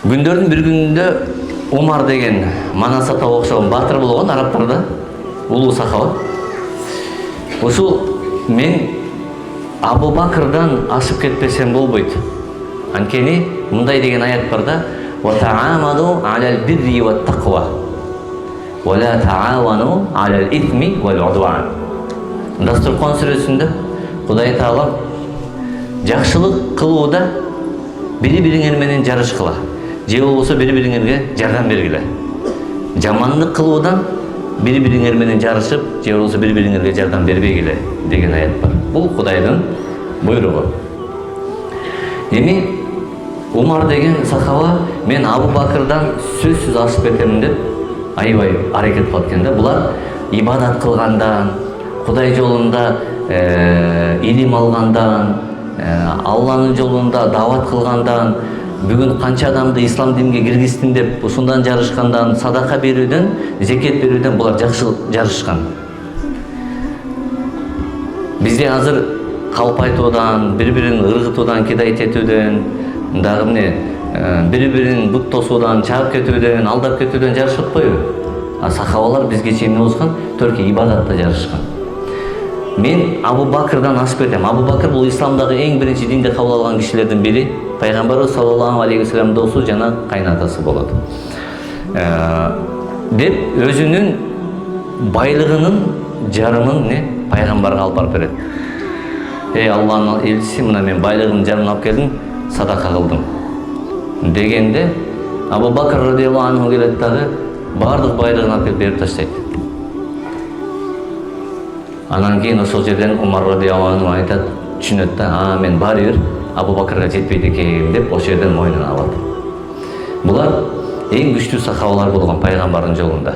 Күндөрдүн бир күнүндө Умар деген Манасатка окшогон баатыр болгон арабтарда, улуу сахаба. Ушул мен Абу Бакырдан ашып кетпесем болбойт. Анткени мындай деген аят бар да: "Ва таамаду алал бирри ват тақва, ва ла таавану алал исми вал удван." Дастуркон сүрөсүндө Кудай Таала жакшылык кылууда бири-бириңер менен жарышкыла, же болбосо бири-бириңерге жардам бергиле. Жамандык кылуудан бири-бириңер менен жарышып, же болбосо бири-бириңерге жардам бербегиле деген аят бар. Бул Кудайдын буйругу. Эми Умар деген сахаба мен Абу Бакырдан сөзсүз ашып кетемин деп аябай аракет кылат экен да. Булар ибадат кылгандан, Кудай жолунда илим алгандан, Алланын жолунда дават кылгандан, бүгүн канча адамды ислам динине киргиздим деп ушундан жарышкандан, садака берүүдөн, зекет берүүдөн булар жакшы жарышкан. Бизде азыр калп айтуудан, бири-бирин ыргытуудан, кидайт этүүдөн, дагы эмне бири-бирин бут тосуудан, чаап кетүүдөн, алдап кетүүдөн жарышып атпайбы? А сахабалар бизге чейин болушкан, төркү ибадатта жарышкан. Мен Абу Бакырдан ашып кетем. Абу Бакыр бул исламдагы эң биринчи динди кабыл алган кишилердин бири. Пайгамбарыбыз саллаллаху алейхи ва саллям досу жана кайнатасы болот. Деп өзүнүн байлыгынын жарымын пайгамбарга алып барып берет. Эй Алланын элчиси, мына мен байлыгымдын жарымын алып келдим, садака кылдым дегенде Абу Бакыр радиаллаху анху келет дагы баардык байлыгын алып келип берип таштайт. Анан кийин ошол жерден Умар радиаллаху анху айтат, түшүнөт да, мен баары бир Абу Бакырга жетпейт экенмин деп ошол жерден мойнуна алат. Булар эң күчтүү сахабалар болгон пайгамбардын жолунда.